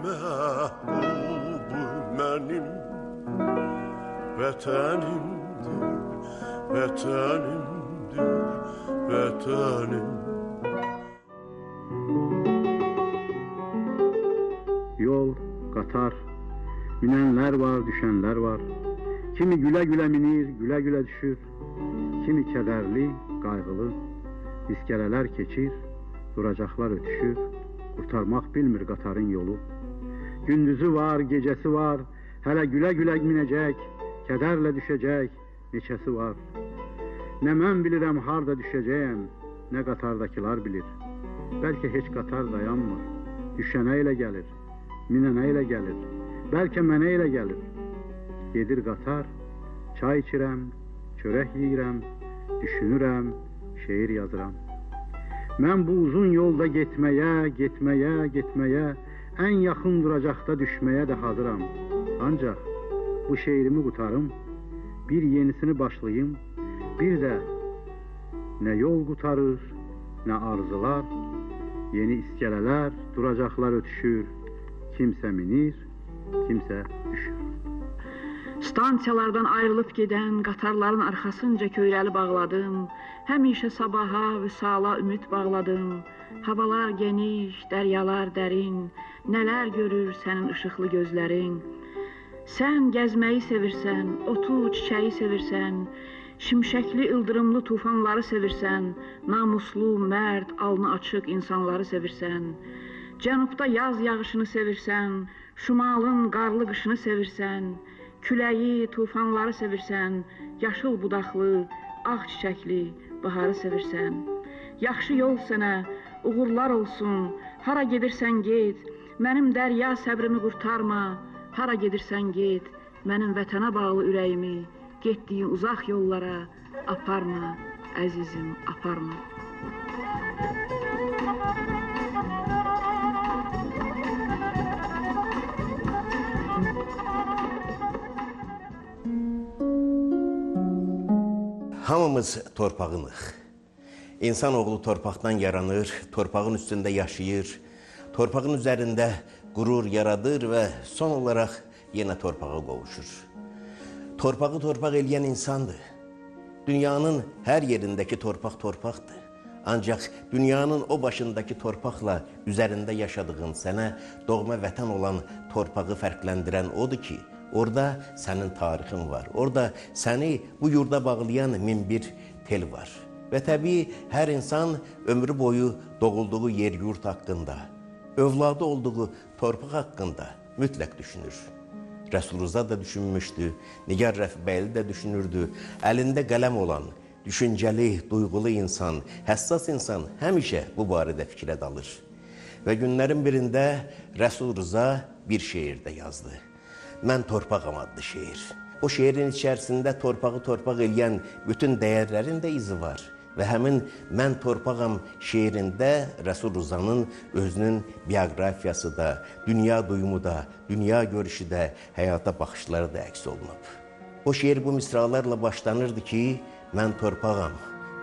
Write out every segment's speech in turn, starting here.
məhbubu mənim vətənimdir, vətənimdir, vətənim. Yol, qatar, minənlər var, düşənlər var. Kimi gülə-gülə minir, gülə-gülə düşür. Kimi kədərli, qayğılı, iskələlər keçir, duracaqlar ötüşür. Qurtarmaq bilmir qatarın yolu. Gündüzü var, gecəsi var, hələ gülə-gülə minəcək, kədərlə düşəcək, neçəsi var. Nə mən bilirəm harda düşəcəyəm, nə qatardakılar bilir. Bəlkə heç qatar dayanmır, düşənə ilə gəlir, minənə ilə gəlir, bəlkə mənə ilə gəlir. Gedir qatar, çay içirəm, çörək yeyirəm, düşünürəm, şeir yazıram. Mən bu uzun yolda getməyə, getməyə, getməyə, ən yaxın duracaqda düşməyə də hazıram. Ancaq bu şeirimi qutarım, bir yenisini başlayım, bir də nə yol qutarır, nə arzular, yeni iskələlər, duracaqlar ötüşür, kimsə minir, kimsə düşür. Stansiyalardan ayrılıb gedən qatarların arxasınca köyrəli bağladım, həmişə sabaha, vüsala ümid bağladım. Havalar geniş, dəryalar dərin, nələr görür sənin işıqlı gözlərin. Sən gəzməyi sevirsən, otu, çiçəyi sevirsən, şimşəkli, ildırımlı tufanları sevirsən, namuslu, mərd, alnı açıq insanları sevirsən. Cənubda yaz yağışını sevirsən, şimalın qarlı qışını sevirsən, küləyi, tufanları sevirsən, yaşıl budaqlı, ağ çiçəkli, baharı sevirsən. Yaxşı yol sənə, uğurlar olsun, hara gedirsən get, mənim dərya səbrimi qurtarma, hara gedirsən get, mənim vətənə bağlı ürəyimi, getdiyin uzaq yollara aparma, əzizim, aparma. Hamımız torpağınıq. İnsanoğlu torpaqdan yaranır, torpağın üstündə yaşayır, torpağın üzərində qürur yaradır və son olaraq yenə torpağa qovuşur. Torpağı torpaq eləyən insandır. Dünyanın hər yerindəki torpaq torpaqdır. Ancaq dünyanın o başındakı torpaqla üzərində yaşadığın sənə doğma vətən olan torpağı fərqləndirən odur ki, orada sənin tarixin var. Orada səni bu yurda bağlayan min bir tel var. Və təbii hər insan ömrü boyu doğulduğu yer yurt haqqında, övladı olduğu torpaq haqqında mütləq düşünür. Rəsul Rza da düşünmüşdü, Nigar Rəfibəyli də düşünürdü. Əlində qələm olan, düşüncəli, duyğulu insan, həssas insan həmişə bu barədə fikrə dalır. Və günlərin birində Rəsul Rza bir şeirdə yazdı. Mən torpağam adlı şeir. O şeirin içərisində torpağı torpaq eləyən bütün dəyərlərin də izi var. Və həmin Mən torpağam şeirində Rəsul Rzanın özünün bioqrafiyası da, dünya duyumu da, dünya görüşü də, həyata baxışları da əks olunub. O şeir bu misralarla başlanırdı ki, mən torpağam,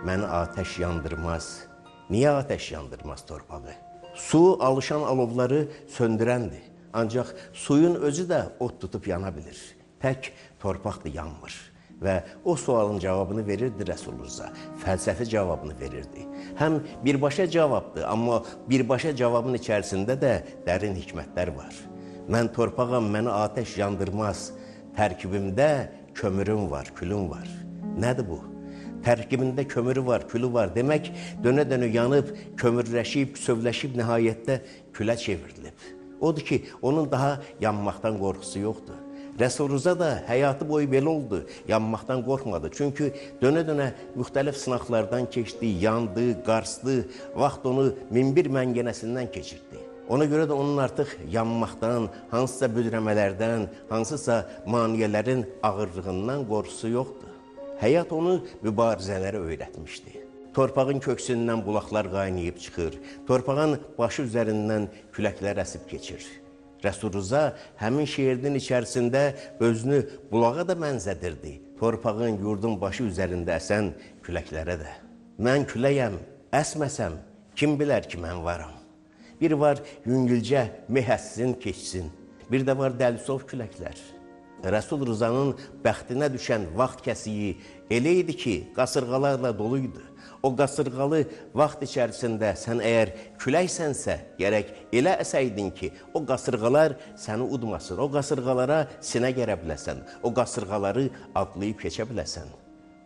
məni atəş yandırmaz. Niyə atəş yandırmaz torpağı? Su alışan alovları söndürəndir. Ancaq suyun özü də od tutub yana bilir. Tək torpaq da yanmır. Və o sualın cavabını verirdi Rəsul Rza, fəlsəfi cavabını verirdi. Həm birbaşa cavabdır, amma birbaşa cavabın içərisində də dərin hikmətlər var. Mən torpağam, məni atəş yandırmaz, tərkibimdə kömürüm var, külüm var. Nədir bu? Tərkibində kömürü var, külü var. Demək, dönə-dönə yanıb, kömürləşib, sövləşib, nihayətdə külə çevrilib. Odur ki, onun daha yanmaqdan qorxusu yoxdur. Rəsul Rza da həyatı boyu belə oldu, yanmaqdan qorxmadı. Çünki dönə-dönə müxtəlif sınaqlardan keçdi, yandı, qarsdı, vaxt onu min bir məngənəsindən keçirdi. Ona görə də onun artıq yanmaqdan, hansısa büdrəmələrdən, hansısa maniyələrin ağırlığından qorxusu yoxdur. Həyat onu mübarizələrə öyrətmişdi. Torpağın köksündən bulaqlar qaynayıb çıxır, torpağın başı üzərindən küləklər əsib keçir. Rəsul Rza həmin şeirin içərisində özünü bulağa da mənzədirdi, torpağın, yurdun başı üzərində əsən küləklərə də. Mən küləyəm, əsməsəm, kim bilər ki, mən varam? Bir var yüngülcə mehəssin keçsin. Bir də var dəlisov küləklər. Rəsul Rızanın bəxtinə düşən vaxt kəsiyi elə idi ki, qasırğalarla doluydu. O qasırğalı vaxt içərisində sən əgər küləksənsə, gərək elə əsəydin ki, o qasırğalar səni udmasın, o qasırğalara sinə gərə biləsən, o qasırğaları adlayıb keçə biləsən.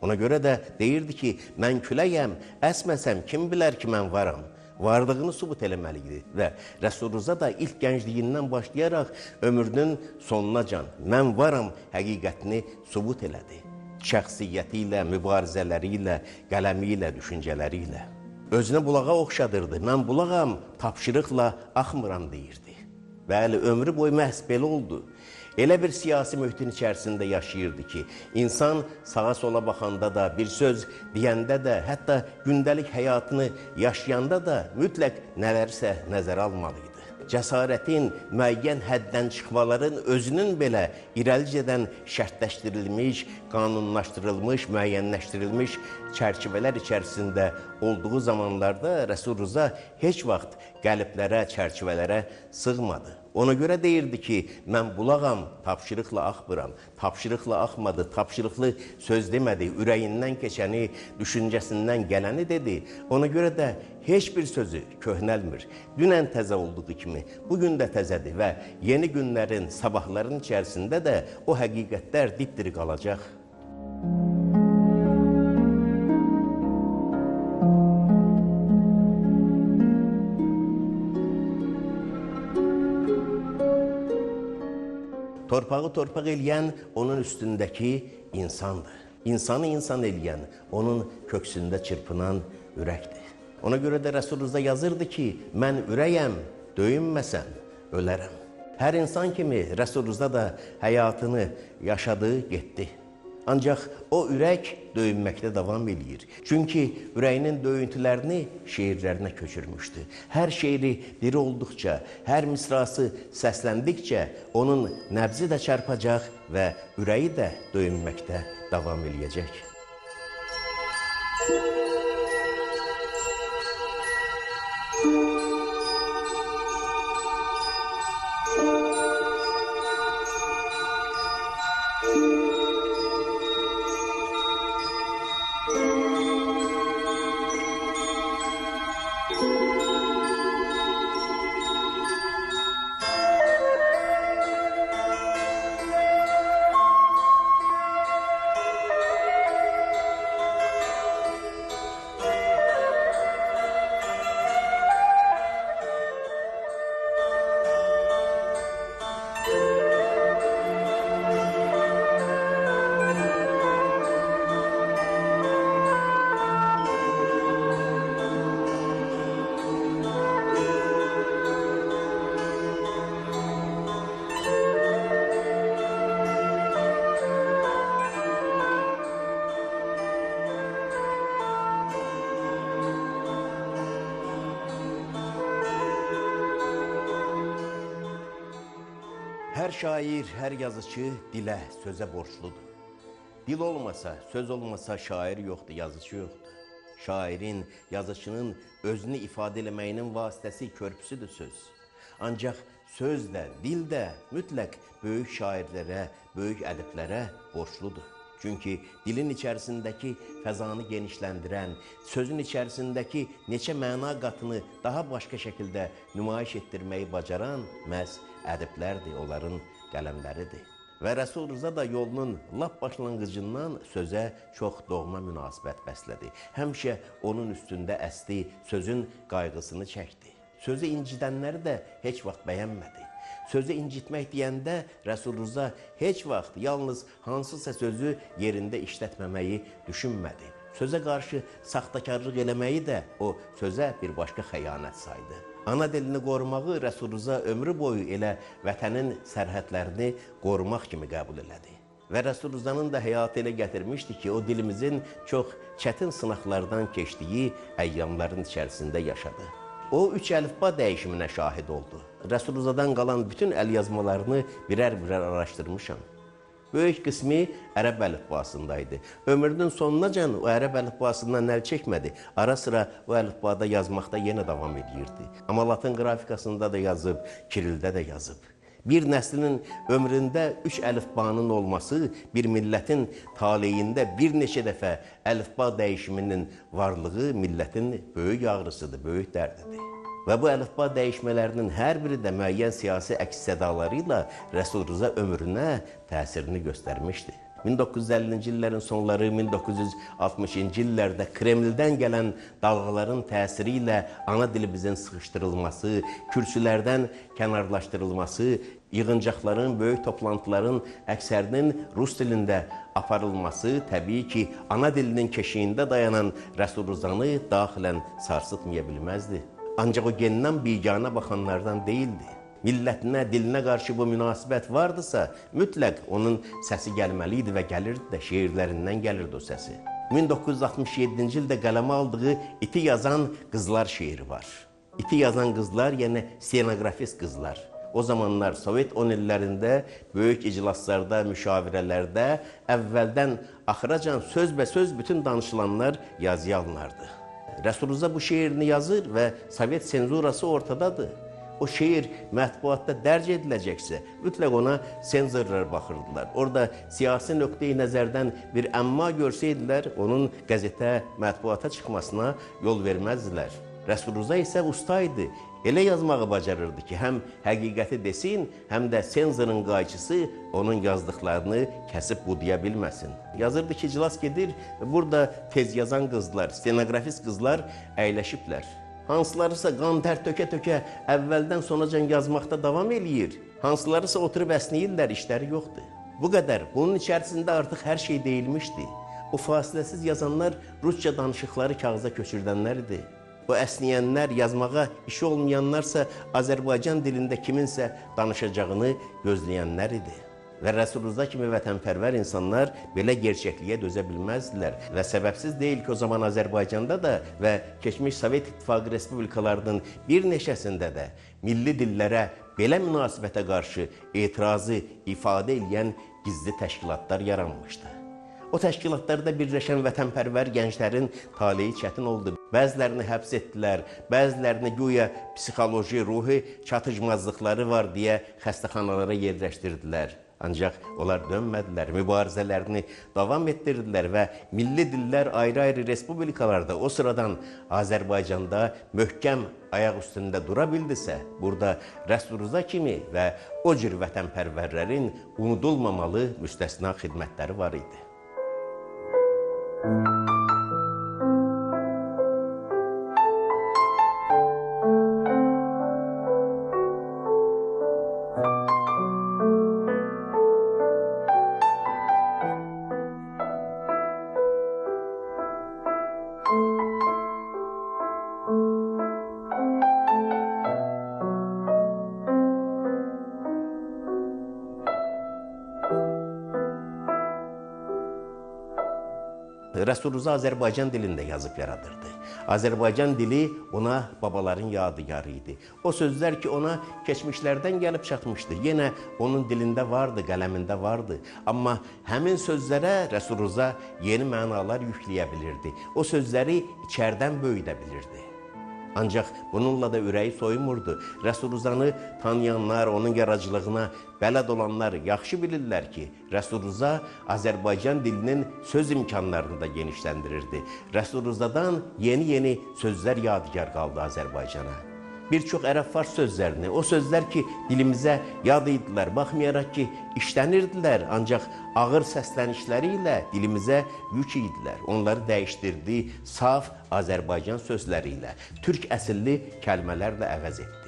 Ona görə də deyirdi ki, mən küləyəm, əsməsəm kim bilər ki, mən varam. Vardığını sübut eləməlidir və Rəsul Rıza da ilk gəncliyindən başlayaraq ömrünün sonunacan mən varam həqiqətini sübut elədi. Şəxsiyyəti ilə, mübarizələri ilə, qələmi ilə, düşüncələri ilə. Özünə bulağa oxşadırdı. Mən bulağam, tapşırıqla axmıram deyirdi. Bəli, ömrü boyu məhz belə oldu. Elə bir siyasi mühitin içərisində yaşayırdı ki, insan sağa sola baxanda da, bir söz deyəndə də, hətta gündəlik həyatını yaşayanda da mütləq nələrsə nəzərə almalıydı. Cəsarətin, müəyyən həddən çıxmaların özünün belə irəlicədən şərtləşdirilmiş, qanunlaşdırılmış, müəyyənləşdirilmiş çərçivələr içərisində olduğu zamanlarda Rəsul Rıza heç vaxt qəliblərə, çərçivələrə sığmadı. Ona görə deyirdi ki, mən bulağam, tapşırıqla axmıram. Tapşırıqla axmadı, tapşırıqlı söz demədi, ürəyindən keçəni, düşüncəsindən gələni dedi. Ona görə də heç bir sözü köhnəlmir. Dünən təzə olduğu kimi, bugün də təzədir və yeni günlərin, sabahların içərisində də o həqiqətlər dipdiri qalacaq. Torpağı torpaq eləyən onun üstündəki insandır. İnsanı insan eləyən onun köksündə çırpınan ürəkdir. Ona görə də Rəsul Rıza yazırdı ki, mən ürəyəm, döyünməsəm, ölərəm. Hər insan kimi Rəsul Rıza da həyatını yaşadı, getdi. Ancaq o ürək döyünməkdə davam edir. Çünki ürəyinin döyüntülərini şeirlərinə köçürmüşdü. Hər şeiri diri olduqca, hər misrası səsləndikcə onun nəbzi də çarpacaq və ürəyi də döyünməkdə davam eləyəcək. Hər şair, hər yazıcı dilə, sözə borçludur. Dil olmasa, söz olmasa şair yoxdur, yazıcı yoxdur. Şairin, yazıcının özünü ifadə eləməyinin vasitəsi, körpüsüdür söz. Ancaq söz də, dil də mütləq böyük şairlərə, böyük ədiblərə borçludur. Çünki dilin içərisindəki fəzanı genişləndirən, sözün içərisindəki neçə məna qatını daha başqa şəkildə nümayiş etdirməyi bacaran məhz ədiblərdir, onların qələmləridir. Və Rəsul Rıza da yolunun lap başlanğıcından sözə çox doğma münasibət bəslədi. Həmişə onun üstündə əsdi, sözün qayğısını çəkdi. Sözü incidənləri də heç vaxt bəyənmədi. Sözü incitmək deyəndə Rəsul Rıza heç vaxt yalnız hansısa sözü yerində işlətməməyi düşünmədi. Sözə qarşı saxtakarlıq eləməyi də o sözə bir başqa xəyanət saydı. Ana dilini qorumağı Rəsul Rıza ömrü boyu elə vətənin sərhədlərini qorumaq kimi qəbul elədi. Və Rəsul Rızanın da həyatı elə gətirmişdi ki, o dilimizin çox çətin sınaqlardan keçdiyi əyyamların içərisində yaşadı. O, 3 əlifba dəyişiminə şahid oldu. Rəsul Rızadan qalan bütün əlyazmalarını birər-birər araşdırmışam. Böyük qismi ərəb əlifbasındaydı. Ömrünün sonunacan o ərəb əlifbasından əl çəkmədi. Ara sıra o əlifbada yazmaqda yenə davam edirdi. Amma latın qrafikasında da yazıb, kirildə də yazıb. Bir nəslinin ömründə 3 əlifbanın olması bir millətin taleyində bir neçə dəfə əlifba dəyişiminin varlığı millətin böyük ağrısıdır, böyük dərdidir. Və bu əlifba dəyişmələrinin hər biri də müəyyən siyasi əks-sədaları ilə Rəsul Rza ömrünə təsirini göstərmişdi. 1950-ci illərin sonları, 1960-cı illərdə Kremldən gələn dalğaların təsiri ilə ana dilimizin sıxışdırılması, kürsülərdən kənarlaşdırılması, yığıncaqların, böyük toplantıların əksərinin rus dilində aparılması təbii ki, ana dilinin keşiyində dayanan Rəsul Rzanı daxilən sarsıtmaya bilməzdi. Ancaq o genindən biganə baxanlardan deyildi. Millətinə, dilinə qarşı bu münasibət vardısa, mütləq onun səsi gəlməli idi və gəlirdi də, şeirlərindən gəlirdi o səsi. 1967-ci ildə qələmə aldığı İti yazan qızlar şeiri var. İti yazan qızlar, yəni stenografist qızlar. O zamanlar Sovet 10 illərində böyük iclaslarda, müşavirələrdə əvvəldən axıracan sözbəsöz bütün danışılanlar yazıya alınardı. Rəsul Rza bu şeirini yazır və Sovet senzurası ortadadır. O şeir mətbuatda dərc ediləcəksə, mütləq ona senzorlar baxırdılar. Orada siyasi nöqteyi nəzərdən bir əmma görsəydilər, onun qəzetə, mətbuata çıxmasına yol verməzdilər. Rəsul Rza isə usta idi. Elə yazmağı bacarırdı ki, həm həqiqəti desin, həm də senzorun qayçısı onun yazdıqlarını kəsib budaya bilməsin. Yazırdı ki, iclas gedir, burada tez yazan qızlar, stenografist qızlar əyləşiblər. Hansılarısa qan tər tökə-tökə əvvəldən sonacan yazmaqda davam eləyir. Hansılarısa oturub əsnəyirlər, işləri yoxdur. Bu qədər, bunun içərisində artıq hər şey deyilmişdi. O fasiləsiz yazanlar rusca danışıqları kağıza köçürdənlər idi. O əsnəyənlər, yazmağa işi olmayanlarsa Azərbaycan dilində kiminsə danışacağını gözləyənlər idi. Və Rəsul Rza kimi vətənpərvər insanlar belə gerçəkliyə dözə bilməzdilər. Və səbəbsiz deyil ki, o zaman Azərbaycanda da və keçmiş Sovet İttifaqı respublikalarının bir neçəsində də milli dillərə belə münasibətə qarşı etirazı ifadə edən gizli təşkilatlar yaranmışdı. O təşkilatlarda birləşən vətənpərvər gənclərin taleyi çətin oldu. Bəzilərini həbs etdilər, bəzilərini güya psixoloji, ruhi çatışmazlıqları var deyə xəstəxanalara yerləşdirdilər. Ancaq onlar dönmədilər, mübarizələrini davam etdirdilər və milli dillər ayrı-ayrı respublikalarda o sıradan Azərbaycanda möhkəm ayaq üstündə dura bildisə, burada Rəsul Rza kimi və o cür vətənpərvərlərin unudulmamalı müstəsna xidmətləri var idi. Rəsul Rza Azərbaycan dilində yazıb yaradırdı. Azərbaycan dili ona babaların yadigarı idi. O sözlər ki, ona keçmişlərdən gəlib çatmışdı. Yenə onun dilində vardı, qələmində vardı. Amma həmin sözlərə Rəsul Rza yeni mənalar yükləyə bilirdi. O sözləri içərdən böyüdə bilirdi. Ancaq bununla da ürəyi soyumurdu. Rəsul Rzanı tanıyanlar, onun yaradıcılığına bələd olanlar yaxşı bilirlər ki, Rəsul Rza Azərbaycan dilinin söz imkanlarını da genişləndirirdi. Rəsul Rzadan yeni sözlər yadigar qaldı Azərbaycana. Bir çox ərəb-fars sözlərini, o sözlər ki, dilimizə yad idilər, baxmayaraq ki, işlənirdilər, ancaq ağır səslənişləri ilə dilimizə yük idilər. Onları dəyişdirdi, saf Azərbaycan sözləri ilə, türk əsilli kəlmələrlə əvəz etdi.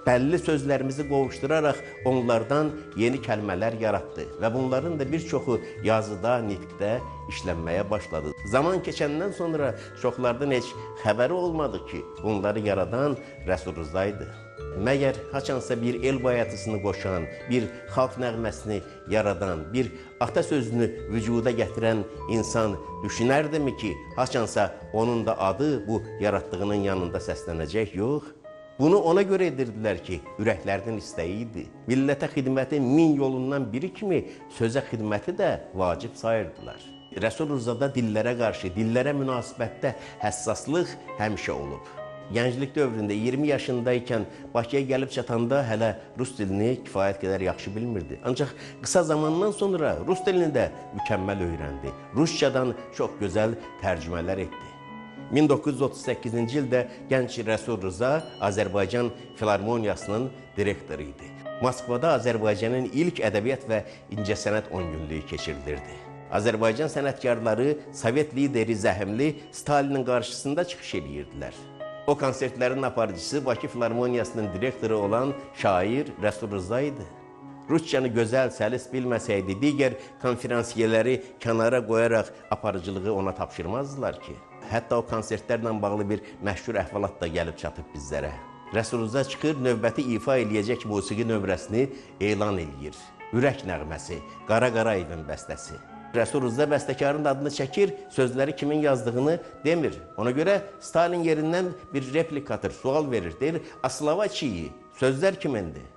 Bəlli sözlərimizi qovuşduraraq onlardan yeni kəlmələr yaratdı və bunların da bir çoxu yazıda, nitqdə işlənməyə başladı. Zaman keçəndən sonra çoxlardan heç xəbəri olmadı ki, bunları yaradan Rəsul Rza idi. Məgər haçansa bir el bayatısını qoşan, bir xalq nəğməsini yaradan, bir ata sözünü vücuda gətirən insan düşünərdimi ki, haçansa onun da adı bu yaratdığının yanında səslənəcək? Yox. Bunu ona görə edirdilər ki, ürəklərinin istəyi idi. Millətə xidmətin 1000 yolundan biri kimi sözə xidməti də vacib sayırdılar. Rəsul Rızada dillərə qarşı, dillərə münasibətdə həssaslıq həmişə olub. Gənclik dövründə 20 yaşındaykən Bakıya gəlib çatanda hələ rus dilini kifayət qədər yaxşı bilmirdi. Ancaq qısa zamandan sonra rus dilini də mükəmməl öyrəndi. Rusçadan çox gözəl tərcümələr etdi. 1938-ci ildə gənc Rəsul Rıza Azərbaycan Filarmoniyasının direktoru idi. Moskvada Azərbaycanın ilk ədəbiyyat və incəsənət 10 günlüyü keçirilirdi. Azərbaycan sənətkarları Sovet lideri zəhmli Stalinin qarşısında çıxış edirdilər. O konsertlərin aparıcısı Bakı Filarmoniyasının direktoru olan şair Rəsul Rıza idi. Rusçanı gözəl, səlis bilməsəydi, digər konferansiyələri kənara qoyaraq aparıcılığı ona tapşırmazdılar ki. Hətta o konsertlərlə bağlı bir məşhur əhvalat da gəlib çatıb bizlərə. Rəsul Rıza çıxır, növbəti ifa eləyəcək musiqi nömrəsini elan eləyir. Ürək nəğməsi, Qara Qarayevin bəstəsi. Rəsul Rıza bəstəkarın adını çəkir, sözləri kimin yazdığını demir. Ona görə Stalin yerindən bir replikator sual verir, deyir, "A slava çiyi?" Sözlər kimindir?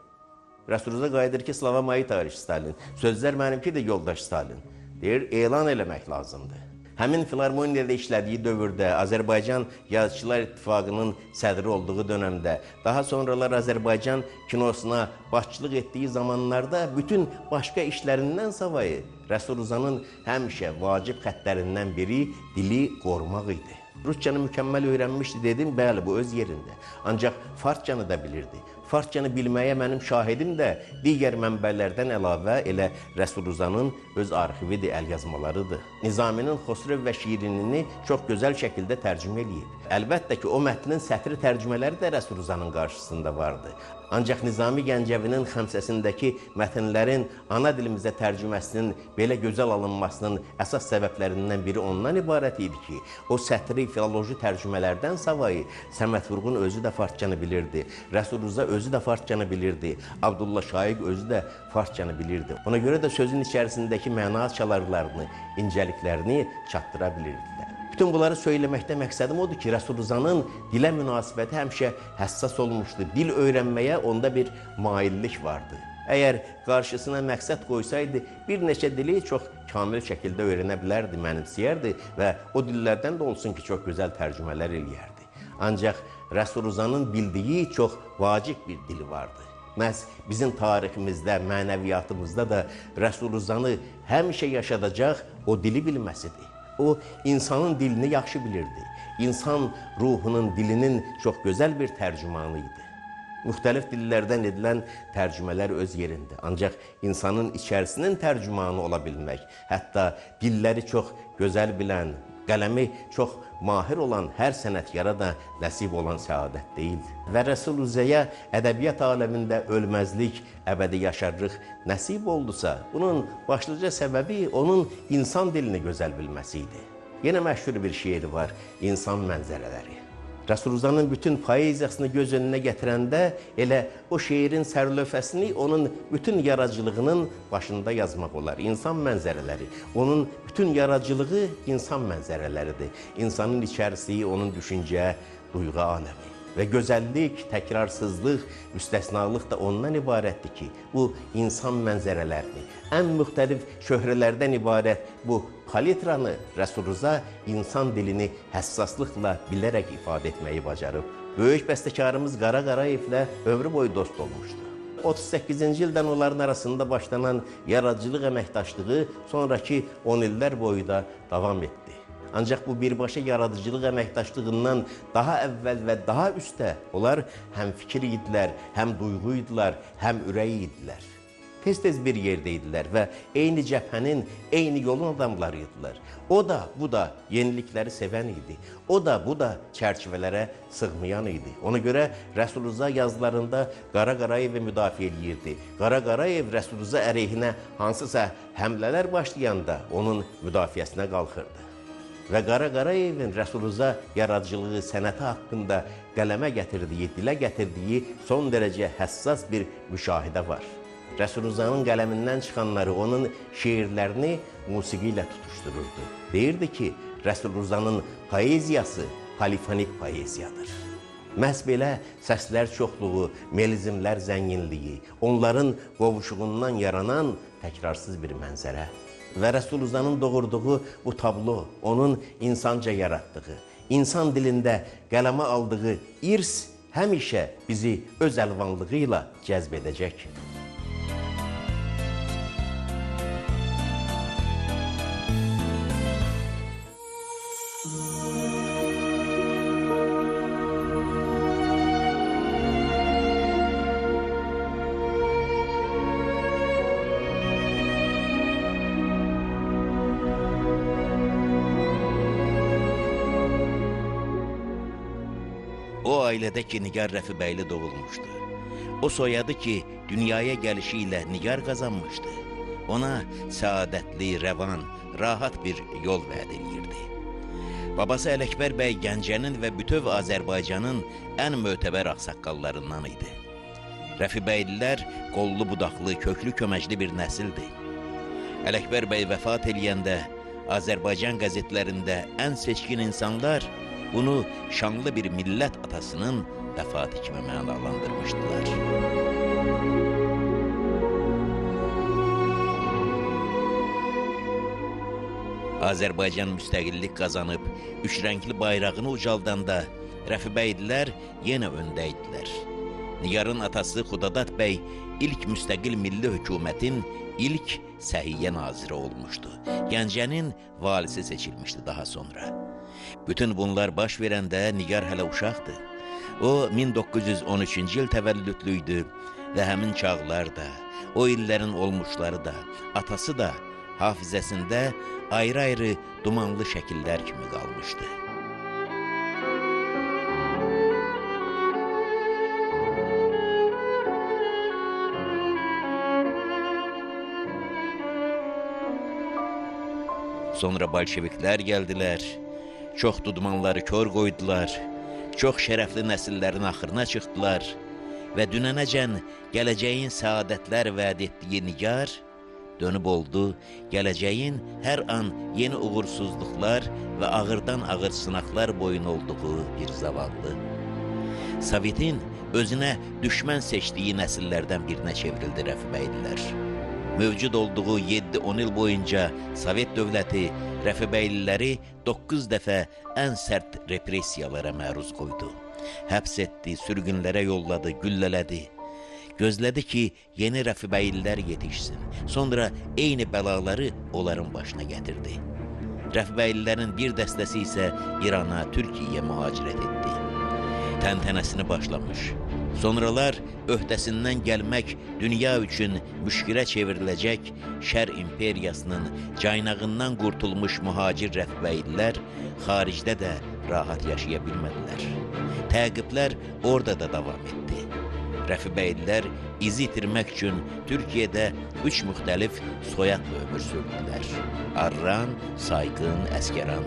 Rəsul Rıza qayıdır ki, "Slava moyi tariş Stalin." Sözlər mənimki də yoldaş Stalin. Deyir, elan eləmək lazımdır. Həmin Filarmoniyada işlədiyi dövrdə, Azərbaycan Yazıçılar İttifaqının sədri olduğu dönəmdə, daha sonralar Azərbaycan kinosuna başçılıq etdiyi zamanlarda bütün başqa işlərindən savayı Rəsul Rızanın həmişə vacib xəttlərindən biri dili qorumaq idi. Rusçanı mükəmməl öyrənmişdi dedim, bəli, bu öz yerində. Ancaq farsçanı da bilirdi. Farsçanı bilməyə mənim şahidim də digər mənbələrdən əlavə elə Rəsul Rızanın öz arxividir, əlyazmalarıdır. Nizaminin Xosrov və Şirinini çox gözəl şəkildə tərcümə eləyib. Əlbəttə ki, o mətnin sətri tərcümələri də Rəsul Rızanın qarşısında vardı. Ancaq Nizami Gəncəvinin xəmsəsindəki mətnlərin ana dilimizə tərcüməsinin belə gözəl alınmasının əsas səbəblərindən biri ondan ibarət idi ki, o sətri filoloji tərcümələrdən savayı Səməd Vurğun özü də farsçanı bilirdi, Rəsul Rıza özü də farsçanı bilirdi, Abdullah Şaiq özü də farsçanı bilirdi. Ona görə də sözün içərisindəki məna çalarlarını, incəliklərini çatdıra bilirdilər. Bütün bunları söyləməkdə məqsədim odur ki, Rəsul Rızanın dilə münasibəti həmişə həssas olmuşdu. Dil öyrənməyə onda bir maillik vardı. Əgər qarşısına məqsəd qoysaydı, bir neçə dili çox kamil şəkildə öyrənə bilərdi, mənimsəyərdi və o dillərdən də olsun ki, çox gözəl tərcümələr eləyərdi. Ancaq Rəsul Rızanın bildiyi çox vacib bir dili vardı. Məhz bizim tariximizdə, mənəviyyatımızda da Rəsul Rızanı həmişə yaşadacaq o dili bilməsidir. O, insanın dilini yaxşı bilirdi. İnsan ruhunun, dilinin çox gözəl bir tərcümanı idi. Müxtəlif dillərdən edilən tərcümələr öz yerində. Ancaq insanın içərisinin tərcümanı ola bilmək, hətta dilləri çox gözəl bilən, qələmi çox mahir olan hər sənətkara da nəsib olan səadət deyildi. Və Rəsul Rızaya ədəbiyyat aləmində ölməzlik, əbədi yaşarlıq nəsib oldusa, bunun başlıca səbəbi onun insan dilini gözəl bilməsi idi. Yenə məşhur bir şeiri var, İnsan Mənzərələri. Rəsul Rızanın bütün poeziyasını göz önünə gətirəndə elə o şeirin sərlövhəsini onun bütün yaradıcılığının başında yazmaq olar. İnsan mənzərələri. Onun bütün yaradıcılığı insan mənzərələridir. İnsanın içərisi, onun düşüncə, duyğu aləmi. Və gözəllik, təkrarsızlıq, müstəsnalıq da ondan ibarətdir ki, bu insan mənzərələrini, ən müxtəlif şöhrələrdən ibarət bu palitranı Rəsul Rıza insan dilini həssaslıqla bilərək ifadə etməyi bacarıb. Böyük bəstəkarımız Qara Qarayevlə ömrü boyu dost olmuşdu. 38-ci ildən onların arasında başlanan yaradıcılıq əməkdaşlığı sonraki 10 illər boyu da davam etdi. Ancaq bu birbaşa yaradıcılıq əməkdaşlığından daha əvvəl və daha üstə onlar həm fikir idilər, həm duyğu idilər, həm ürək idilər. Tez-tez bir yerdə idilər və eyni cəbhənin, eyni yolun adamları idilər. O da, bu da yenilikləri sevən idi. O da, bu da çərçivələrə sığmayan idi. Ona görə Rəsul Rıza yazılarında Qara Qarayevi müdafiə edirdi. Qara Qarayev Rəsul Rıza əleyhinə hansısa həmlələr başlayanda onun müdafiəsinə qalxırdı. Və Qara Qarayevin Rəsul Rıza yaradıcılığı, sənəti haqqında qələmə gətirdiyi, dilə gətirdiyi son dərəcə həssas bir müşahidə var. Rəsul Rızanın qələmindən çıxanları, onun şeirlərini musiqi ilə tutuşdururdu. Deyirdi ki, Rəsul Rızanın poeziyası polifonik poeziyadır. Məhz belə səslər çoxluğu, melizmlər zənginliyi, onların qovuşuğundan yaranan təkrarsız bir mənzərə və Rəsul Rızanın doğurduğu bu tablo, onun insanca yaratdığı, insan dilində qələmə aldığı irs həmişə bizi öz əlvanlığı ilə cəzb edəcək. O ailədə ki, Nigar Rəfibəyli doğulmuşdu. O soyadı ki, dünyaya gəlişi ilə Nigar qazanmışdı. Ona səadətli, rəvan, rahat bir yol vəd edirdi. Babası Ələkbər bəy Gəncənin və bütöv Azərbaycanın ən mötəbər ağsaqqallarından idi. Rəfibəylilər qollu budaqlı, köklü köməkli bir nəsildir. Ələkbər bəy vəfat eləyəndə Azərbaycan qəzetlərində ən seçkin insanlar bunu şanlı bir millət atasının vəfatı kimi mənalandırmışdılar. Azərbaycan müstəqillik qazanıb, üçrəngli bayrağını ucaldanda Rəfibəylilər yenə öndə idilər. Nigarın atası Xudadad bəy ilk müstəqil milli hökumətin ilk səhiyyə naziri olmuşdu. Gəncənin valisi seçilmişdi daha sonra. Bütün bunlar baş verəndə Nigar hələ uşaqdı. O, 1913-cü il təvəllüdlüydü və həmin çağlar da, o illərin olmuşları da, atası da hafizəsində ayrı-ayrı dumanlı şəkillər kimi qalmışdı. Sonra bolşeviklər gəldilər, çox dumanları kör qoydular, çox şərəfli nəsillərin axırına çıxdılar və dünənəcən gələcəyin səadətlər vəd etdiyi Nigar dönüb oldu, gələcəyin hər an yeni uğursuzluqlar və ağırdan ağır sınaqlar boyun olduğu bir zavallı. Sovetin özünə düşmən seçdiyi nəsillərdən birinə çevrildi Rəfibəylilər. Mövcud olduğu 7-10 il boyunca Sovet dövləti Rəfibəyliləri 9 dəfə ən sərt repressiyalara məruz qoydu. Həbs etdi, sürgünlərə yolladı, güllələdi. Gözlədi ki, yeni Rəfibəylilər yetişsin. Sonra eyni bəlaları onların başına gətirdi. Rəfibəylilərin bir dəstəsi isə İrana, Türkiyəyə mühacirət etdi. Təntənəsini başlamış. Sonralar öhdəsindən gəlmək dünya üçün müşkülə çevriləcək Şər imperiyasının caynağından qurtulmuş mühacir Rəfibəylilər xaricdə də rahat yaşaya bilmədilər. Təqiblər orada da davam etdi. Rəfibəylilər izi itirmək üçün Türkiyədə 3 müxtəlif soyadla ömür sürdülər. Arran, Sayqın, Əskəran.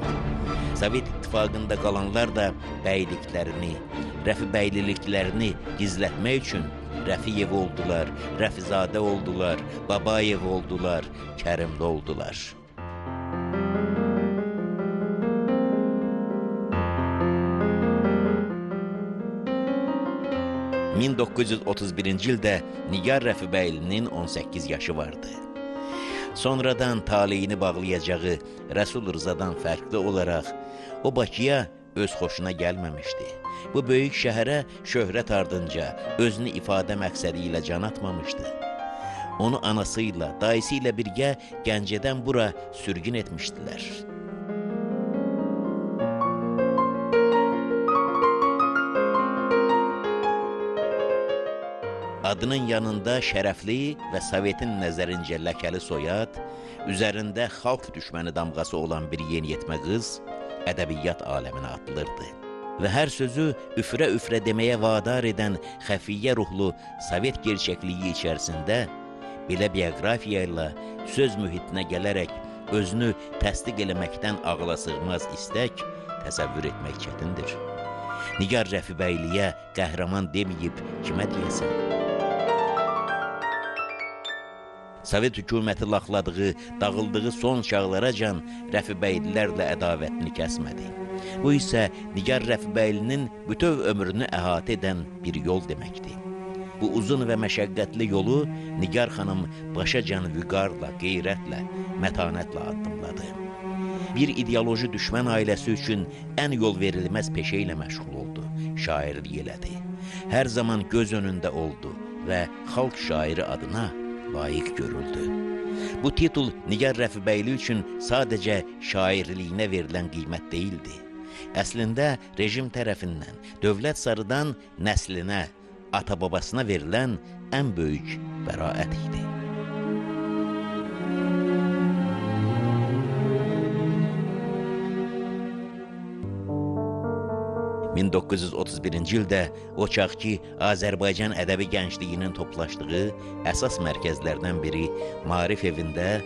Sovet İttifaqında qalanlar da bəyliklərini, Rəfibəyliliklərini gizlətmək üçün Rəfiyev oldular, Rəfizadə oldular, Babayev oldular, Kərimli oldular. ...1931-ci ildə Nigar Rəfibəylinin 18 yaşı vardı. Sonradan taleyini bağlayacağı Rəsul Rızadan fərqli olaraq o Bakıya öz xoşuna gəlməmişdi. Bu böyük şəhərə şöhrət ardınca özünü ifadə məqsədi ilə can atmamışdı. Onu anasıyla, dayısı ilə birgə Gəncədən bura sürgün etmişdilər. Adının yanında şərəfli və Sovetin nəzərincə ləkəli soyad, üzərində xalq düşməni damğası olan bir yeniyetmə qız ədəbiyyat aləminə atılırdı. Və hər sözü üfrə-üfrə deməyə vadar edən xəfiyyə ruhlu Sovet gerçəkliyi içərisində belə bioqrafiya ilə söz mühitinə gələrək özünü təsdiq eləməkdən ağla sığmaz istək təsəvvür etmək çətindir. Nigar Rəfibəyliyə qəhrəman deməyib kimə deyəsən? Sovet hökuməti laxladığı, dağıldığı son çağlaracan Rəfibəylilərlə ədavətini kəsmədi. Bu isə Nigar Rəfibəylinin bütöv ömrünü əhatə edən bir yol deməkdir. Bu uzun və məşəqqətli yolu Nigar xanım başacan vüqarla, qeyrətlə, mətanətlə addımladı. Bir ideoloji düşmən ailəsi üçün ən yol verilməz peşə ilə məşğul oldu, şairlik elədi. Hər zaman göz önündə oldu və xalq şairi adına layiq görüldü. Bu titul Nigar Rəfibəyli üçün sadəcə şairliyinə verilən qiymət deyildi. Əslində rejim tərəfindən, dövlət sarıdan nəslinə, ata-babasına verilən ən böyük bəraət idi. 1931-ci ildə o çağ ki, Azərbaycan ədəbi gəncliyinin toplaşdığı əsas mərkəzlərdən biri Maarif evində,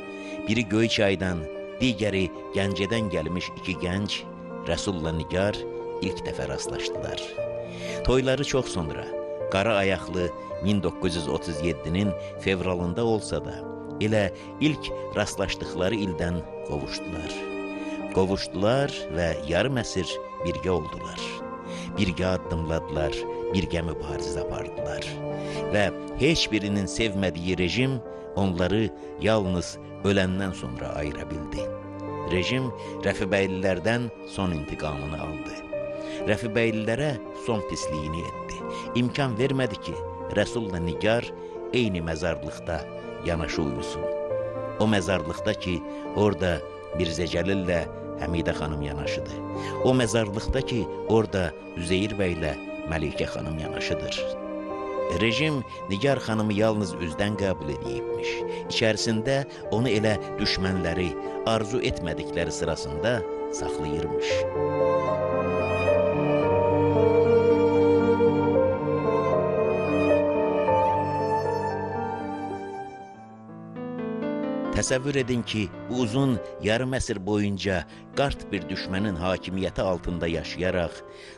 biri Göyçaydan, digəri Gəncədən gəlmiş iki gənc, Rəsulla Nigar ilk dəfə rastlaşdılar. Toyları çox sonra, qara ayaqlı 1937-nin fevralında olsa da, elə ilk rastlaşdıqları ildən qovuşdular. Qovuşdular və yarım əsr birgə oldular. Birgə addımladılar, birgə mübarizə apardılar. Və heç birinin sevmədiyi rejim onları yalnız öləndən sonra ayıra bildi. Rejim Rəfibəylilərdən son intiqamını aldı. Rəfibəylilərə son pisliyini etdi. İmkan vermədi ki, Rəsulla Nigar eyni məzarlıqda yanaşı uyusun. O məzarlıqda ki, orada Mirzə Cəlillə Həmidə xanım yanaşıdır. O məzarlıqda ki, orada Üzeyir bəylə Məlikə xanım yanaşıdır. Rejim Nigar xanımı yalnız üzdən qəbul edibmiş. İçərisində onu elə düşmənləri, arzu etmədikləri sırasında saxlayırmış. Təsəvvür edin ki, bu uzun yarım əsr boyunca qart bir düşmənin hakimiyyəti altında yaşayaraq,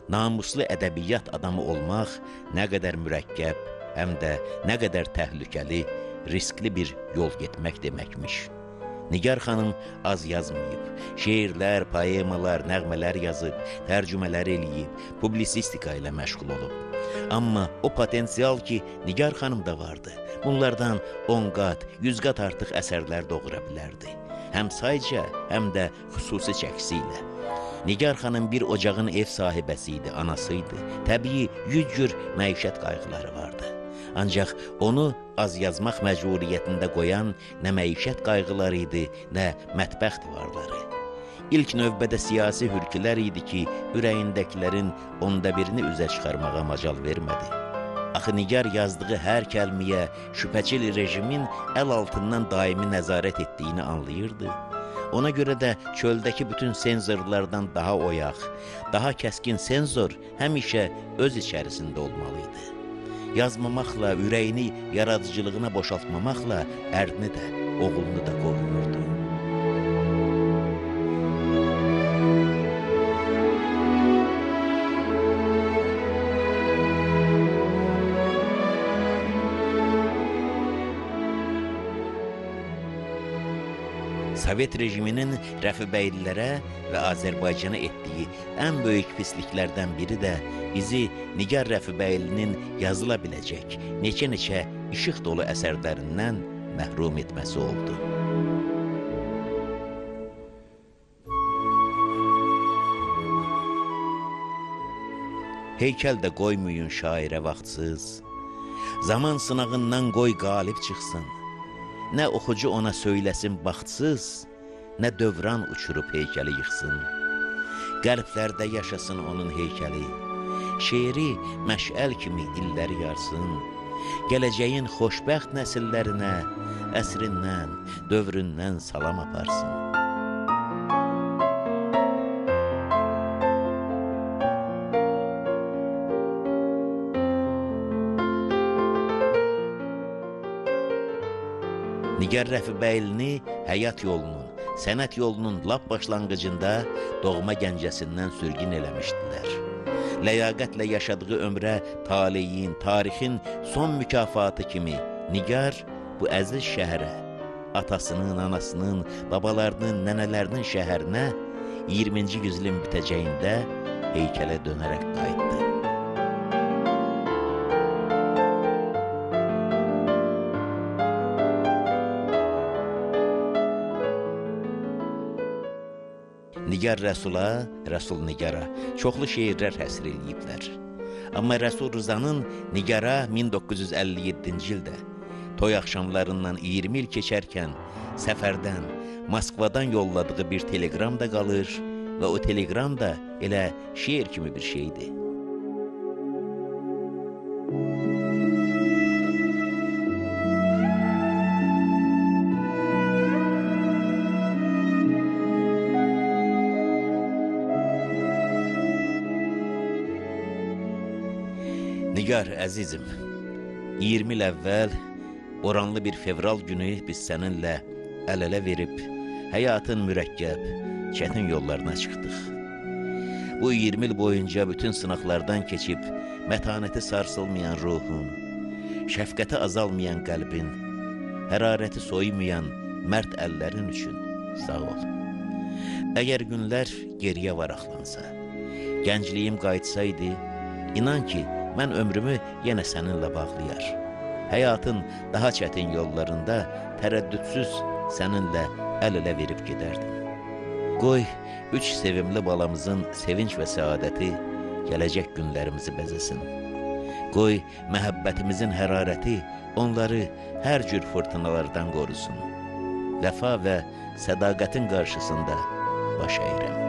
namuslu ədəbiyyat adamı olmaq nə qədər mürəkkəb, həm də nə qədər təhlükəli, riskli bir yol getmək deməkmiş. Nigar xanım az yazmayıb, şeirlər, poemalar, nəğmələr yazıb, tərcümələr eləyib, publisistika ilə məşğul olub. Amma o potensial ki, Nigar xanımda vardı, bunlardan 10 qat, 100 qat artıq əsərlər doğura bilərdi. Həm sayca, həm də xüsusi çəkisi ilə. Nigar xanım bir ocağın ev sahibəsi idi, anasıydı. Təbii, yüz-cür məişət qayğıları vardı. Ancaq onu az yazmaq məcburiyyətində qoyan nə məişət qayğıları idi, nə mətbəx divarları. İlk növbədə siyasi hürkülər idi ki, ürəyindəkilərin onda birini üzə çıxarmağa macal vermədi. Axı Nigar yazdığı hər kəlməyə şübhəçil rejimin əl altından daimi nəzarət etdiyini anlayırdı. Ona görə də çöldəki bütün senzorlardan daha oyaq, daha kəskin senzor həmişə öz içərisində olmalıydı. Yazmamaqla, ürəyini yaradıcılığına boşaltmamaqla ərini də, oğlunu da qoruyurdu. Sovet rejiminin Rəfibəylilərə və Azərbaycana etdiyi ən böyük pisliklərdən biri də bizi Nigar Rəfibəylinin yazıla biləcək neçə-neçə işıq dolu əsərlərindən məhrum etməsi oldu. Heykəl də qoymayın şairə vaxtsız, zaman sınağından qoy qalib çıxsın. Nə oxucu ona söyləsin baxtsız, nə dövran uçurub heykəli yıxsın. Qəlblərdə yaşasın onun heykəli, şeiri məşəl kimi illəri yarsın. Gələcəyin xoşbəxt nəsillərinə əsrindən, dövründən salam aparsın. Nigar Rəfibəylini həyat yolunun, sənət yolunun lap başlanğıcında doğma Gəncəsindən sürgün eləmişdilər. Ləyaqətlə yaşadığı ömrə taleyin, tarixin son mükafatı kimi Nigar bu əziz şəhərə, atasının, anasının, babalarının, nənələrinin şəhərinə 20-ci yüzilin bitəcəyində heykələ dönərək qayıtdı. Nigar Rəsula, Rəsul Nigara çoxlu şeirlər həsr eləyiblər. Amma Rəsul Rızanın Nigara 1957-ci ildə toy axşamlarından 20 il keçərkən səfərdən, Moskvadan yolladığı bir telegram da qalır və o telegram da elə şeir kimi bir şeydir. Nigar, əzizim, 20 il əvvəl oranlı bir fevral günü biz səninlə əl-ələ verib həyatın mürəkkəb, çətin yollarına çıxdıq. Bu 20 il boyunca bütün sınaqlardan keçib mətanəti sarsılmayan ruhun, şəfqəti azalmayan qəlbin, hərarəti soymayan mərd əllərin üçün sağ ol. Əgər günlər geriyə varaqlansa, gəncliyim qayıtsaydı, inan ki, mən ömrümü yenə səninlə bağlayar. Həyatın daha çətin yollarında tərəddüdsüz səninlə əl-ələ verib gedərdim. Qoy, 3 sevimli balamızın sevinç və səadəti gələcək günlərimizi bəzəsin. Qoy, məhəbbətimizin hərarəti onları hər cür fırtınalardan qorusun. Vəfa və sədaqətin qarşısında baş əyirəm.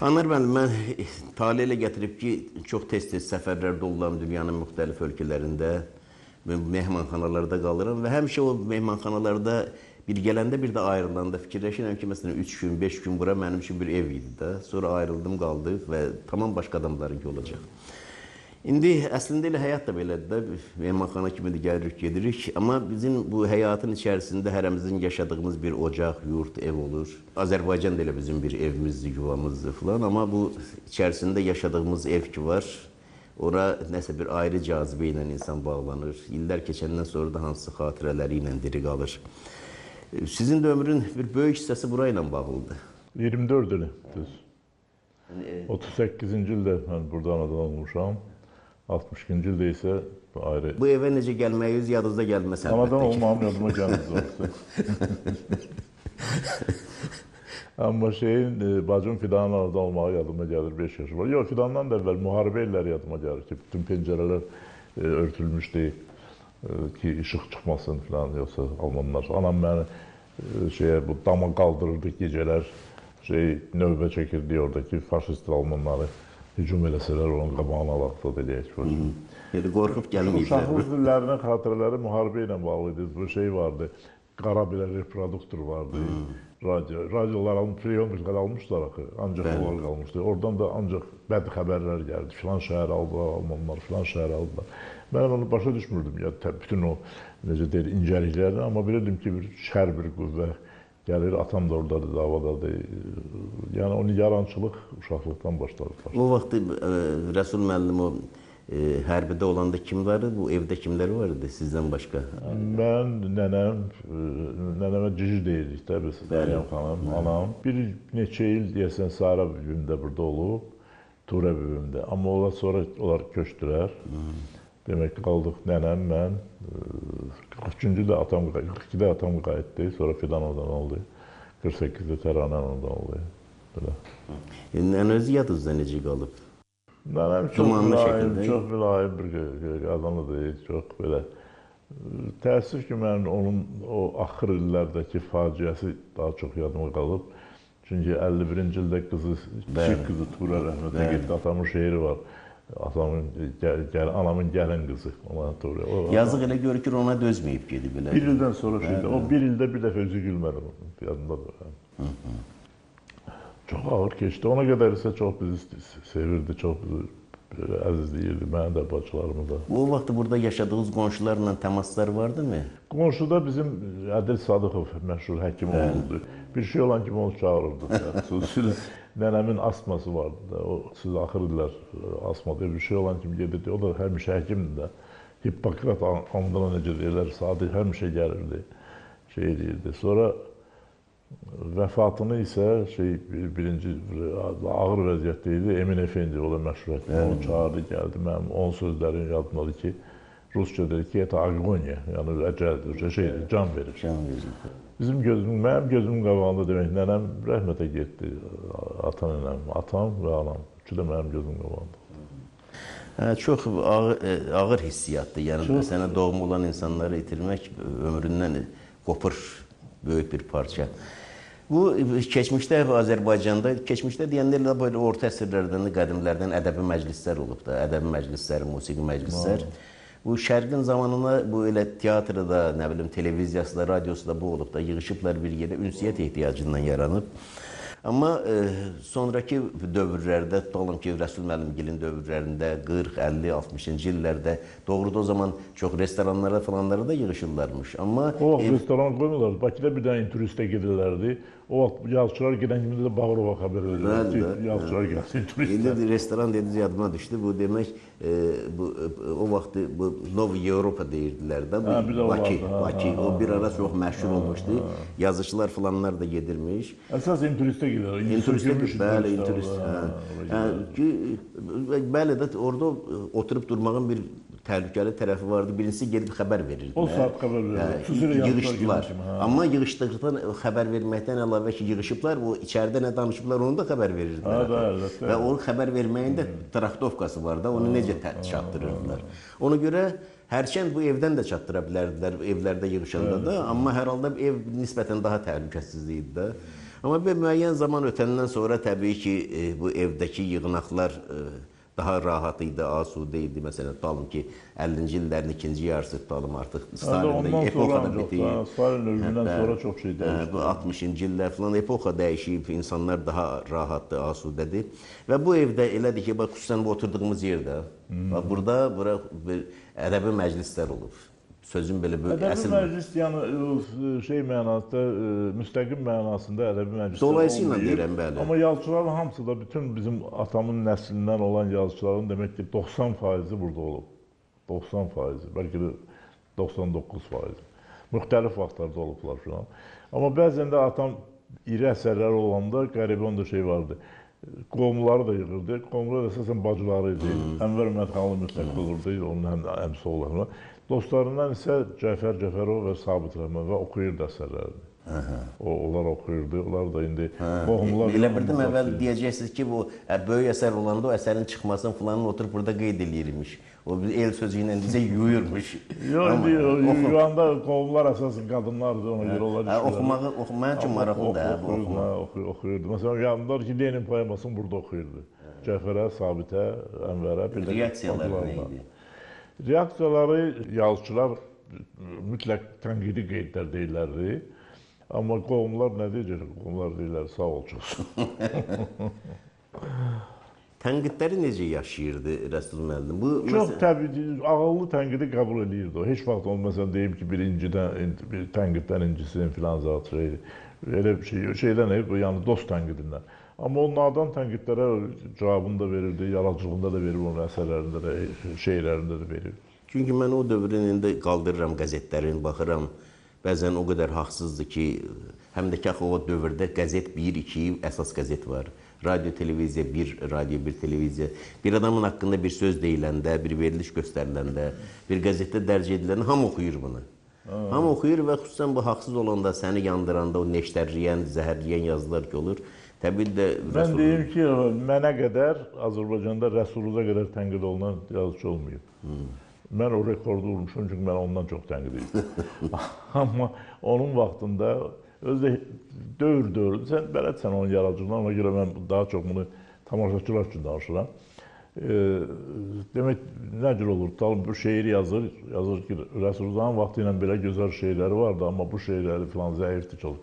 Anar müəllim, mən tale ilə gətirib ki, çox tez-tez səfərlərdə oluram dünyanın müxtəlif ölkələrində, mehmanxanalarda qalıram və həmişə o mehmanxanalarda bir gələndə bir də ayrılanda fikirləşirəm ki, məsələn 3 gün, 5 gün bura mənim üçün bir ev idi də. Sonra ayrıldım, qaldıq və tamam başqa adamlarınki olacaq. İndi əslində elə həyat da belədir də, mehmanxana kimi də gəlirik, gedirik. Amma bizim bu həyatın içərisində hərəmizin yaşadığımız bir ocaq, yurt, ev olur. Azərbaycan da elə bizim bir evimizdir, yuvamızdır filan. Amma bu içərisində yaşadığımız ev ki var, ora nəsə bir ayrı cazibə ilə insan bağlanır. İllər keçəndən sonra da hansı xatirələri ilə diri qalır. Sizin də ömrün bir böyük hissəsi burayla bağlıdır. 24 ili düz. 38-ci ildə mən buradan adam olmuşam. 62-ci ildə isə ayrı. Bu evə necə gəlməyiniz yadınızda gəlməz əlbəttə ki. Anadan olmağım yadıma gəlməz. Amma bacım Fidanın arada olmağı yadıma gəlir, 5 yaşı var. Yox, Fidandan da əvvəl müharibə illəri yadıma gəlir ki, bütün pəncərələr örtülmüşdü ki, işıq çıxmasın filan, yoxsa almanlar. Anam məni bu dama qaldırırdı gecələr, növbə çəkirdi oradakı faşist almanları. Hücum eləsələr, onun qabağını alaqda deyək. Qorxub gəlməyiblər. Uşaqlıq illərinin xatirələri müharibə ilə bağlıydı. Bu vardı, qara bir reproduktor vardı, radyo. Radyolar priyometr almışlar axı, ancaq onlar qalmışdı. Oradan da ancaq bəd xəbərlər gəldi. Filan şəhər aldılar, almanlar, filan şəhər aldılar. Mən onu başa düşmürdüm, bütün o, necə deyil, incəliklərdən. Amma bilirdim ki, şər bir qüvvə gəlir, atam da oradadır, davadadır. Yəni, o nigarançılıq uşaqlıqdan başladı. O vaxt Rəsul müəllim o hərbidə olanda kim vardı? Bu evdə kimlər vardı sizdən başqa? Mən, nənəmə cici deyirik də biz, Məryəm xanım, anam. Bir neçə il deyəsən Sara bibimdə burada olub, Turə bibimdə. Amma ondan sonra onlar köçdülər. Demək ki, qaldıq nənəm, mən. 42-ci də atam qayıtdı, sonra Fidan ondan oldu. 48-də Təranən ondan oldu. Nənəniz yadınızda necə qalıb? Nənəm çox mülayim bir adamıdır, çox belə Təəssüf ki, mənim onun o axır illərdəki faciəsi daha çox yadıma qalıb. Çünki 51-ci ildə qızı, kiçik qızı Tuğra rəhmətə getdi. Atamın şeiri var. Anamın gəlin qızı. Yazıq elə görür ki, ona dözməyib gedib. Bir ildən sonra şeydə, o bir ildə bir dəfə özü gülmədim. Yadımdadır. Çox ağır keçdi. Ona qədər isə çox bizi sevirdi, çox bizi əzizləyirdi, məni də, bacılarımı da. O vaxt burada yaşadığınız qonşularla təmaslar vardı mı? Qonşuda bizim Ədil Sadıqov məşhur həkim olurdu. Bir şey olan kimi onu çağırırdı. Xüsusilə nənəmin astması vardı da. O, siz axır illər astmada bir şey olan kimi gedirdi. O da həmişə həkimdir də. Hippokrat andına necə deyirlər, Sadiq həmişə gəlirdi, şey deyirdi. Sonra vəfatını isə birinci ağır vəziyyətdə idi. Emin Efendi, o da məşhur həkim. Onu çağırdı, gəldi. Mənim onun sözlərin yadımdadır ki, Rusça dedi ki, это агония, yəni əcəldir, can verir. Mənim gözümün qabağında demək, nənəm rəhmətə getdi, ata-nənəm, atam və anam. Üçü də mənim gözümün qabağında. Çox ağır hissiyatdır. Yəni, sənə doğma olan insanları itirmək ömründən qopur böyük bir parça. Bu, keçmişdə Azərbaycanda, keçmişdə deyənlərlə böyle orta əsrlərdən, qədimlərdən ədəbi məclislər olub da, ədəbi məclislər, musiqi məclislər. Bu şərqin zamanına bu elə teatrda, nə bilim, televiziyası da, radiosu da bu olub da, yığışıblar bir yerə, ünsiyyət ehtiyacından yaranıb. Amma sonraki dövrlərdə, tutalım ki, Rəsul müəllimgilin dövrlərində 40, 50, 60-cı illərdə doğruda o zaman çox restoranlara falanlara da yığışırlarmış. Amma o vaxt restoran qoymuyorlar. Bakıda bir dənə turistə gedirlərdi. O vaxt yazıçılar gedən kimi də Bağırova xəbər verirlər ki, yazıçılar gəlsin, turistlər. İndi restoran dediniz, yadıma düşdü. Bu demək, o vaxt bu Novi Avropa deyirdilər də, bu Bakı. O bir ara çox məşhur olmuşdu. Yazıçılar falanlar da gedirmiş. Əsasən turistə gedirlər. Bəli, turist. Bəli də orada oturub durmağın bir təhlükəli tərəfi vardı. Birincisi gedib xəbər verirdilər. O saat xəbər verirlər. Yığışdılar. Amma yığışdıqdan xəbər verməkdən əlavə ki, yığışıblar, o içəridə nə danışıblar, onu da xəbər verirdilər. Və onun xəbər verməyin də traktovkası var da, onu necə çatdırırdılar. Ona görə hərçənd bu evdən də çatdıra bilərdilər, evlərdə yığışanda da, amma hər halda ev nisbətən daha təhlükəsiz idi də. Amma bir müəyyən zaman ötəndən sonra təbii ki, bu evdəki yığınaqlar daha rahat idi, asudə idi. Məsələn, tutalım ki, 50-ci illərin ikinci yarısı tutalım artıq Stalin'də epoka da bitir. Stalin ölümündən sonra çox şey dəyişdi. 60-cı illər falan epoka dəyişib, insanlar daha rahatdır, asudədir. Və bu evdə elədir ki, xüsusən bu oturduğumuz yerdə, burada bir ədəbi məclislər olub. Sözün belə böyük əsl... Ədəbi məclis, yəni şey mənasında, müstəqim mənasında ədəbi məclislər dolayısıyla deyirəm, bəli. Amma yazıçıların hamısı da, bütün bizim atamın nəslindən olan yazıçıların demək ki, 90% burada olub. 90%, bəlkə də 99%. Müxtəlif vaxtlarda olublar filan. Amma bəzən də atam iri əsərləri olanda qəribə onda şey vardı. Qohumları da yığırdı. Qohumlar əsasən bacıları idi. Ənvər Mədxanlı mütləq olurdu, onun əmsi oğullarına. Dostlarından isə Cəfər Cəfərov və Sabit Rəhman və oxuyurdu əsərlərini. Onlar oxuyurdu, onlar da indi qohumlar... Elə bildim, əvvəl deyəcəksiniz ki, bu böyük əsər olanda o əsərin çıxmasını falanın oturub burada qeyd edirmiş. O el sözü ilə bizə yuyurmuş. Yox, yuyanda qohumlar əsasən qadınlardır, ona görə onlar oxumaq üçün maraqlıdır. Oxuyurdu. Məsələn, yanımdadır ki, Lenin poemasını burada oxuyurdu. Cəfərə, Sabitə, Ənvərə... Reaksiyaları nə idi? Reaksiyaları yazıçılar mütləq tənqidi qeydlər deyirlərdi. Amma qohumlar nə deyəcək? Qohumlar deyirlər, sağ ol, çoxsun. Tənqidləri necə yaşayırdı Rəsul müəllim? Çox təbii, ağıllı tənqidi qəbul edirdi o. Heç vaxt onu məsələn deyim ki, bir tənqiddən incisin filan zat şeydir. Elə bir şeydən yəni dost tənqidindən. Amma o nadan tənqidlərə cavabını da verirdi, yaradıcılığında da verir, onun əsərlərində də, şeirlərində də verir. Çünki mən o dövrün indi qaldırıram qəzetlərin, baxıram. Bəzən o qədər haqsızdır ki, həm də ki, o dövrdə qəzet 1-2 əsas qəzet var. Radio, televiziya, bir radio, bir televiziya. Bir adamın haqqında bir söz deyiləndə, bir veriliş göstəriləndə, bir qəzetdə dərc ediləndə hamı oxuyur bunu. Hamı oxuyur və xüsusən bu haqsız olanda, səni yandıranda o neştərləyən, zəhərləyən yazılar ki olur. Təbii də... Mən deyim ki, mənə qədər, Azərbaycanda Rəsuluza qədər tənqid olunan yazıcı olmayıb. Mən o rekordu vurmuşum çünki mən ondan çox tənqid edirdim. Amma onun vaxtında özü dövr, sən bələdsən onun yaradıcılığına, ona görə mən daha çox bunu tamaşaçılar üçün danışıram. Demək, nə cür olur? Talım bu şeir yazır ki, Rəsul Rızanın vaxtı ilə belə gözəl şeirləri vardı, amma bu şeirləri filan zəifdir çox.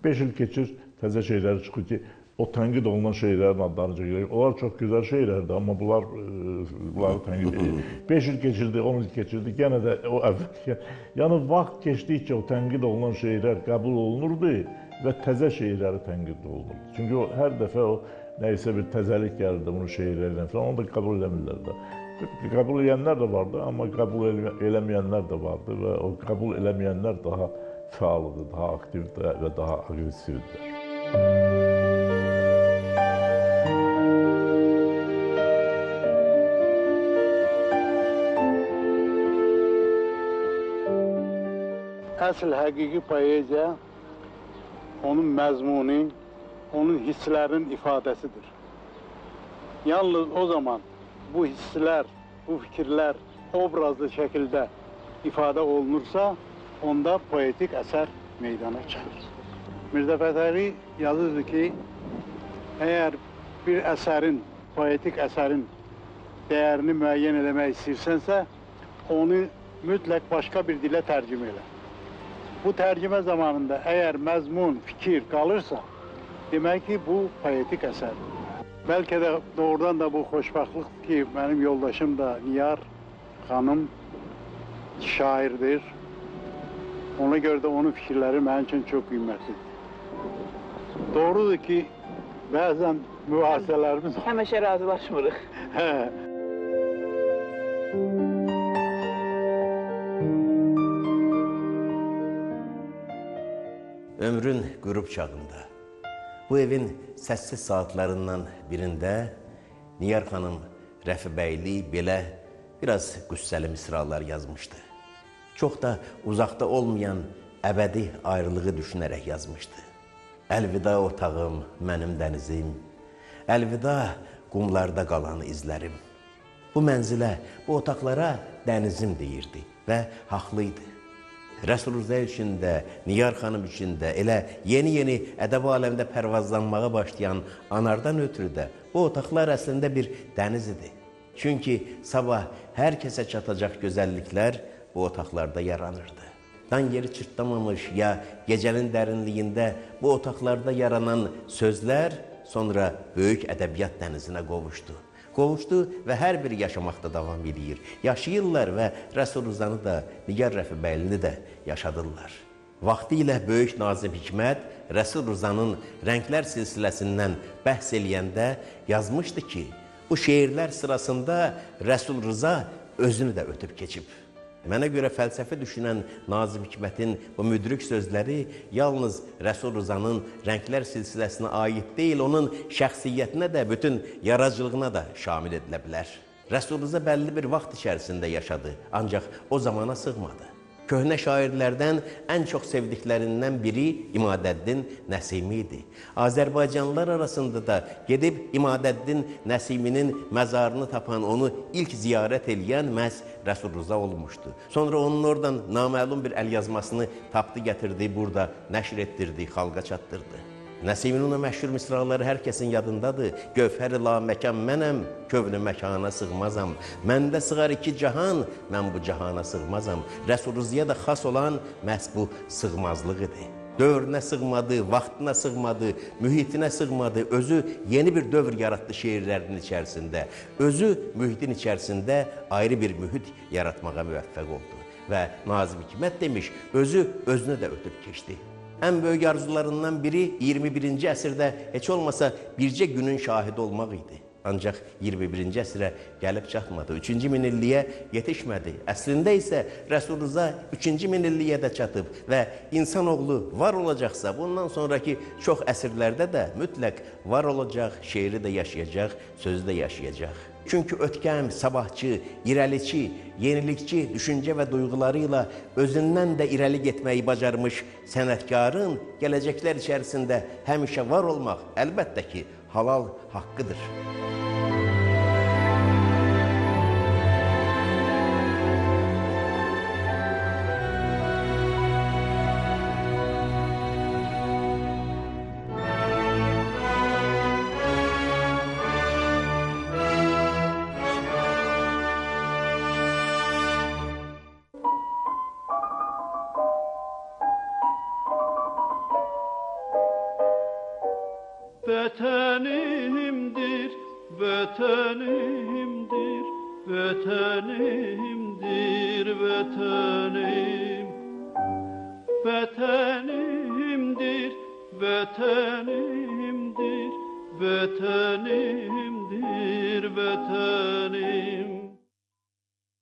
5 il keçir, təzə şeirləri çıxır ki, o tənqid olunan şeirlərin adlarını çəkirək. Onlar çox gözəl şeirlərdir, amma bunları tənqid edir. 5 il keçirdi, 10 il keçirdi, yenə də o əvvəl. Yəni, vaxt keçdikcə o tənqid olunan şeirlər qəbul olunurdu və təzə şeirləri tənqid olunurdu. Çünki o, hər dəfə o, nəysə bir təzəlik gəlirdi bunun şeirlərindən falan, onu da qəbul eləmirlər də. Qəbul edənlər də vardı, amma qəbul eləməyənlər də vardı və o qəbul eləməyənlər daha fəaldır, daha aktivdir və daha aqressivdir. Əsl həqiqi poeziya onun məzmunu, onun hisslərinin ifadəsidir. Yalnız o zaman bu hisslər, bu fikirlər obrazlı şəkildə ifadə olunursa, onda poetik əsər meydana gəlir. Mirzə Fətəli yazırdı ki, əgər bir əsərin, poetik əsərin dəyərini müəyyən eləmək istəyirsənsə, onu mütləq başqa bir dilə tərcümə elə. Bu tərcümə zamanında əgər məzmun, fikir qalırsa, demək ki, bu poetik əsərdir. Bəlkə də doğrudan da bu xoşbəxtlik ki, mənim yoldaşım da Niyar xanım şairdir. Ona görə də onun fikirləri mənim üçün çox qiymətlidir. Doğrudur ki, bəzən mübahisələrimiz... Həmişə razılaşmırıq. Hə. Ömrün qürub çağında, bu evin səssiz saatlarından birində Niyar xanım Rəfibəyli belə biraz qüssəli misralar yazmışdı. Çox da uzaqda olmayan əbədi ayrılığı düşünərək yazmışdı. Əlvida otağım, mənim dənizim, əlvida qumlarda qalan izlərim. Bu mənzilə, bu otaqlara dənizim deyirdi və haqlıydı. Rəsul Rıza üçün də, Niyar xanım üçün də, elə yeni-yeni ədəb aləmdə pərvazlanmağa başlayan Anardan ötürü də bu otaqlar əslində bir dəniz idi. Çünki sabah hər kəsə çatacaq gözəlliklər bu otaqlarda yaranırdı. Dan yeri çırtlamamış ya gecənin dərinliyində bu otaqlarda yaranan sözlər sonra böyük ədəbiyyat dənizinə qovuşdu. Qovuşdu və hər biri yaşamaqda davam edir. Yaşayırlar və Rəsul Rızanı da, Nigar Rəfibəylini də yaşadırlar. Vaxtı ilə böyük Nazim Hikmət Rəsul Rızanın Rənglər silsiləsindən bəhs eləyəndə yazmışdı ki, bu şeirlər sırasında Rəsul Rıza özünü də ötüb keçib. Mənə görə fəlsəfi düşünən Nazim Hikmətin bu müdrik sözləri yalnız Rəsul Rızanın Rənglər silsiləsinə aid deyil, onun şəxsiyyətinə də, bütün yaradıcılığına da şamil edilə bilər. Rəsul Rıza bəlli bir vaxt içərisində yaşadı, ancaq o zamana sığmadı. Köhnə şairlərdən ən çox sevdiklərindən biri İmadəddin Nəsimi idi. Azərbaycanlılar arasında da gedib İmadəddin Nəsiminin məzarını tapan, onu ilk ziyarət eləyən məhz Rəsul Rıza olmuşdu. Sonra onun oradan naməlum bir əlyazmasını tapdı, gətirdi, burada nəşr etdirdi, xalqa çatdırdı. Nəsimin o məşhur misraları hər kəsin yadındadır. Gövhər-i la məkan mənəm, kövnü məkana sığmazam. Məndə sığar iki cahan, mən bu cahana sığmazam. Rəsul Rızaya da xas olan məhz bu sığmazlıq idi. Dövrünə sığmadı, vaxtına sığmadı, mühitinə sığmadı. Özü yeni bir dövr yaratdı şeirlərinin içərisində. Özü mühitin içərisində ayrı bir mühit yaratmağa müvəffəq oldu. Və Nazim Hikmət demiş, özü özünü də ötüb keçdi. Ən böyük arzularından biri 21-ci əsrdə heç olmasa bircə günün şahidi olmaq idi. Ancaq 21-ci əsrə gəlib çatmadı, 3-cü minilliyə yetişmədi. Əslində isə Rəsul Rıza 3-cü minilliyə də çatıb və insanoğlu var olacaqsa, bundan sonraki çox əsrlərdə də mütləq var olacaq, şeiri də yaşayacaq, sözü də yaşayacaq. Çünki ötkəm, sabahçı, irəliçi, yenilikçi düşüncə və duyğularıyla özündən də irəli getməyi bacarmış sənətkarın gələcəklər içərisində həmişə var olmaq əlbəttə ki, halal haqqıdır. Vətənimdir, vətənimdir, vətənimdir, vətənim. Vətənimdir, vətənimdir, vətənim.